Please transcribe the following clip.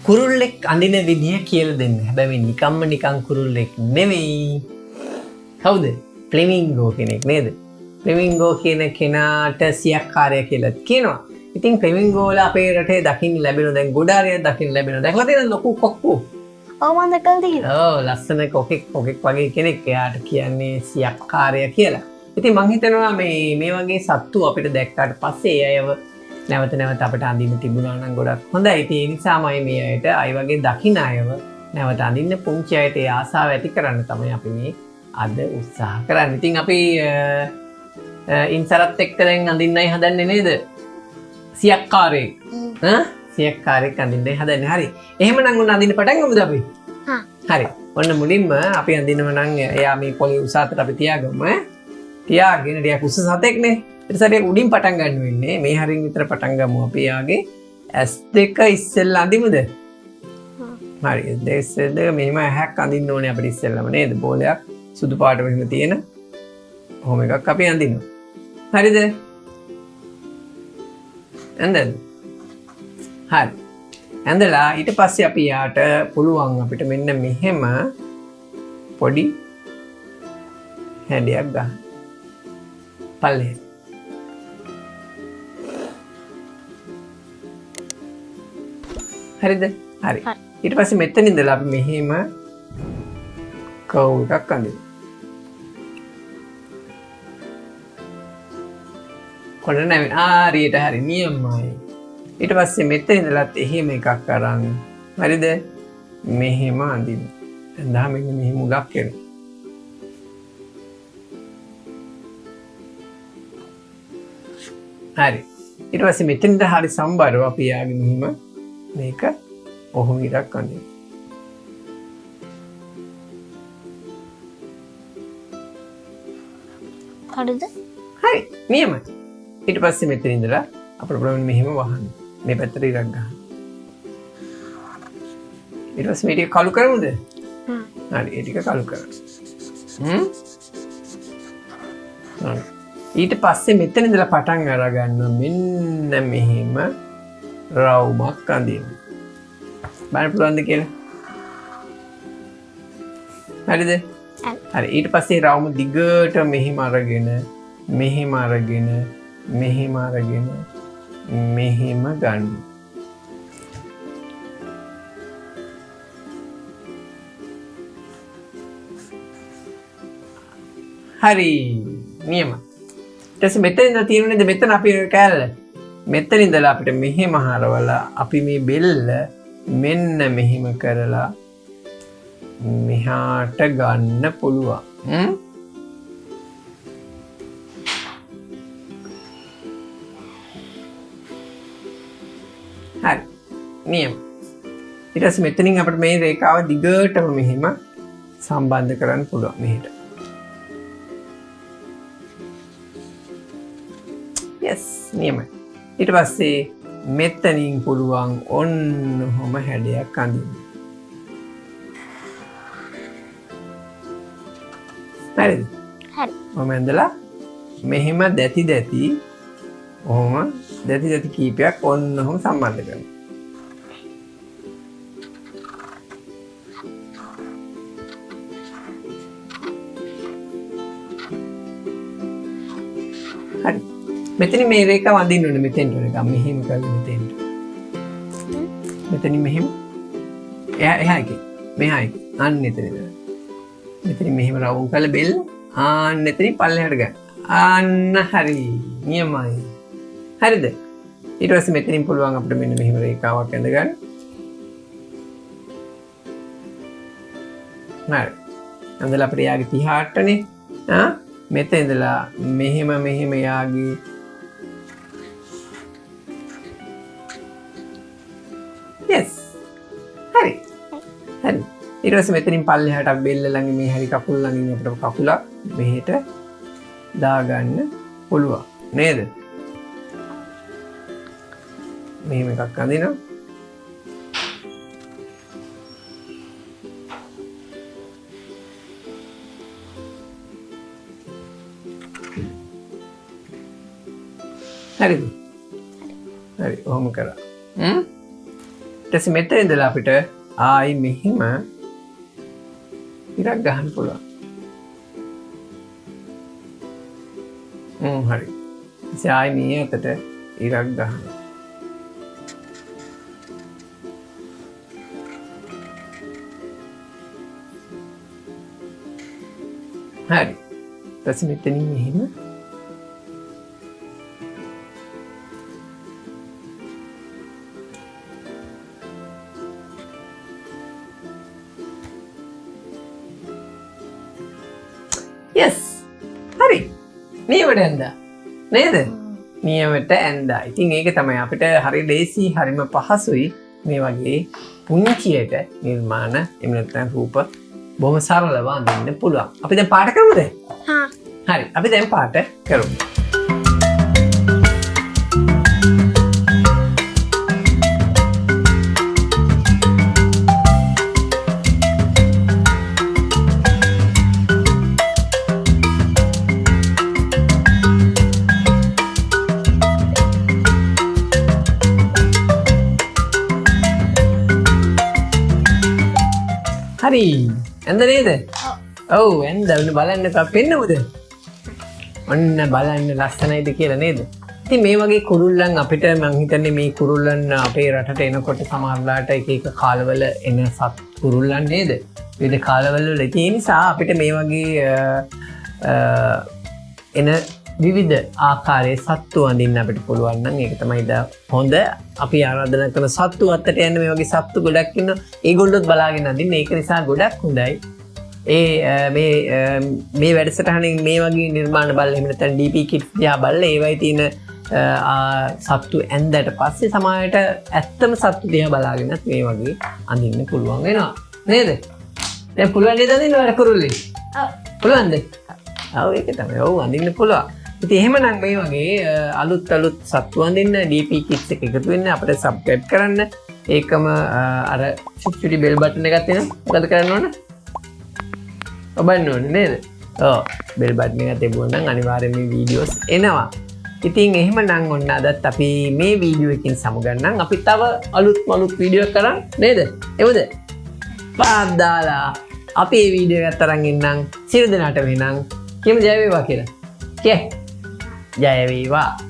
කුරුල්ලෙක් අඳින විදිය කියලා දෙන්න. හැබැයි නිකම්ම නිකං කුරුල්ලෙක් නෙවෙයි. කවුද? ෆ්ලෙමින්ගෝ කෙනෙක් නේද? ෆ්ලෙමින්ගෝ කියන කෙනාට සියක්කාරය කියලා කියනවා. ඉතින් ෆ්ලෙමින්ගෝලා අපේ රටේ දකින්න ලැබෙනවා. දැන් ගොඩාරියක් දකින්න ලැබෙනවා. දැකලා තියෙනවද ලොකු කොක්කු? ඔව් මම දැකලා තියෙනවා. ඔව් ලස්සන කොකෙක් වගේ කෙනෙක්. එයාට කියන්නේ සියක්කාරය කියලා. ඉතින් මං හිතනවා මේ වගේ සත්තු අපිට දැක්කාට පස්සේ ඒ අයව නැවත අපිට අඳින්න තිබුණා නම් ගොඩක් හොඳයි. ඒ නිසාමයි මේ අයට අය වගේ දකින්න අයව නැවත අඳින්න පුංචි අයට ඒ ආසාව ඇති කරන්න තමයි අපි මේ අද උත්සාහ කරන්නේ. ඉතින් අපි ඉන්සරත් එක්ක දැන් අඳින්නයි හදන්නේ නේද? සියක්කාරයෙක්. සියක්කාරයෙක් අඳින්නයි හදන්නේ. හරි. එහෙමනම් ඔන්න අඳින්න පටන් ගමුද අපි? හරි. ඔන්න මුලින්ම අපි අඳිනව නම් එයා මේ පොළේ උස අතට අපි තියාගමු ඈ. තියාගෙන ටිකක් උස සතෙක්නේ. ඊට පස්සේ උඩින් පටන් ගන්න වෙන්නේ. මේ හරින් විතර පටන් ගමු අපි යාගේ S2 ඉස්සෙල්ලා අඳිමුද? හරි. S2 මෙහෙම හැක් අඳින්න ඕනේ අපිට ඉස්සෙල්ලාම නේද? බෝලයක් සුදු පාට මෙහෙම තියෙන. කොහොම එකක් අපි අඳිනවා. හරිද? ඇඳද? හරි. ඇඳලා ඊට පස්සේ අපි යාට පුළුවන් අපිට මෙන්න මෙහෙම පොඩි හැඩයක් ගන්න. පල්ලේ. හරිද? හරි. ඊට පස්සේ මෙතන ඉඳලා අපි මෙහෙම කව් එකක් අඳිනවා. කොන්න නැවෙන ආරියට හරි නියමයි. ඊට පස්සේ මෙතන ඉඳලත් එහෙම එකක් අරන් හරිද? මෙහෙම අඳින්න. දැන් මෙහෙම උගක් එනවා. හරි. ඊට පස්සේ මෙතනට හරි සම්බරව අපි යාගේ මෙහෙම මේක ඔහොම ඉරක් අඳින්න. හරිද? හරි. නියමයි. ඊට පස්සේ මෙතන ඉඳලා අපිට බලන්න මෙහෙම වහන්න. මේ පැත්තට ඉරක් ගන්න. ඊට පස්සේ මේ ටික කළු කරමුද? හරි. ඒ ටික කළු කරමු. හරි. ඊට පස්සේ මෙතන ඉඳලා පටන් අරගන්න මෙන්න මෙහෙම රවුමක් අඳින්න. බලන්න පුළුවන්ද කියලා? හරිද? හරි. ඊට පස්සේ රවුම දිගට මෙහෙම අරගෙන මෙහෙම ගන්න. හරි. නියම. ඊට පස්සේ මෙතන ඉඳලා තියෙන නේද මෙතන අපි කෑල්ල. මෙතන ඉඳලා අපිට මෙහෙම හරවලා අපි මේ බෙල්ල මෙන්න මෙහෙම කරලා මෙහාට ගන්න පුළුවන්. හරි. නියම. ඊට පස්සේ මෙතනින් අපිට මේ රේඛාව දිගටම මෙහෙම සම්බන්ධ කරන්න පුළුවන් මෙහෙට. yes නියමයි. ඊට පස්සේ මෙතනින් පුළුවන් ඔන්නෝම හැඩයක් අඳින්න. හරිද? හරි. මම ඇඳලා මෙහෙම දැති ඔහොම දැති කීපයක් ඔන්නෝම සම්බන්ධ කරනවා. හරි. මෙතන මේ රේඛාව අඳින්න ඕනේ මෙතෙන්ට නිකන් මෙහෙම කරලා මෙතෙන්ට. මෙතනින් මෙහෙම එහා එකේ මෙහා එකේ අන්න එතනද. මෙතනින් මෙහෙම රවුම් කරලා බෙල්ල ආන්න එතනින් පල්ලෙහාට ගන්න. ආන්න හරි. නියමයි. හරිද? ඊට පස්සේ මෙතනින් පුළුවන් අපිට මෙන්න මෙහෙම රේඛාවක් ඇඳ ගන්න. හරි. ඇඳලා අපිට යාගේ 38නේ. මෙතන ඉඳලා මෙහෙම යාගේ yes හරි ඊට පස්සේ මෙතනින් පල්ලෙහාට බෙල්ල ළඟ මේ හරි කකුල ළඟින් අපිට කකුලක් මෙහෙට දාගන්න පුළුවන් නේද? මෙහෙම එකක් අඳිනවා. හරිද? හරි ඔහොම කරා. ඊට පස්සේ මෙතන ඉඳලා අපිට ආයි මෙහිම ඉරක් ගහන්න පුළුවන්. හරි. ඉතින් ආයි මේ අතට ඉරක් ගහන්න. හරි. ඊට පස්සේ මෙතනින් මෙහිම yes හරි නියමට ඇඳා නේද නියමට ඇඳා ඉතින් ඒක තමයි අපිට හරි ලේසි හරිම පහසුයි මේ වගේ පුංචියට නිර්මාණ එහෙම නැත්නම් රූප බොහොම සරලව අඳින්න පුළුවන් අපි දැන් පාට කරමුද හරි අපි දැන් පාට කරමු හරි ඇඳ නේද? ඔව් ඇඳ ඔන්න බලන්න පෙන්නමුද? ඔන්න බලන්න ලස්සනයිද කියලා නේද? ඉතින් මේ වගේ කුරුල්ලන් අපිට මං හිතන්නේ මේ කුරුල්ලන් අපේ රටට එනකොට සමහරලාට එක එක කාලවල එන සත් කුරුල්ලන් නේද? විවිධ කාලවල වල ඒ නිසා අපිට මේ වගේ එන විවිධ ආකාරයේ සත්තු අඳින්න අපිට පුළුවන් නම් ඒක තමයි හොඳ අපි ආරාධනා කරන සත්තු අතට යන්න මේ වගේ සත්තු ගොඩක් ඉන්න ඒගොල්ලොත් බලාගෙන අඳින්න ඒක නිසා ගොඩක් හොඳයි මේ වැඩසටහනින් මේ වගේ නිර්මාණ බලලා එහෙම නැත්නම් DP kids දිහා බලලා ඒවයි තියෙන සත්තු ඇඳට පස්සේ සමාජයට ඇත්තම සත්තු දිහා බලාගෙනත් මේ වගේ අඳින්න පුළුවන් වෙනවා නේද දැන් පුළුවන් නේද අඳින්න වැඩ කුරුල්ලේ පුළුවන්ද ඔව් ඒක තමයි ඔව් අඳින්න පුළුවන් ඉතින් එහෙමනම් මේ වගේ අලුත් සත්තු අඳින්න DP kids එක එකතු වෙන්න අපිට subscribe කරන්න ඒකම අර චුටි බෙල් බටන් එකක් තියෙනවා මොකද කරන්න ඕන ඔබන්න ඕනේ නේද ඔව් බෙල් බටන් එක තිබුණා නම් අනිවාර්යයෙන් මේ වීඩියෝස් එනවා ඉතින් එහෙමනම් ඔන්න අදත් අපි මේ වීඩියෝ එකකින් සමුගන්නම් අපි තව අලුත් වීඩියෝ එකක් කරන් නේද එමුද පාත් දාලා අපි මේ වීඩියෝ එකත් අරන් ඉන්නම් සියලු දෙනාට වෙනම් කියමු ජය වේවා කියලා. ජය වේවා.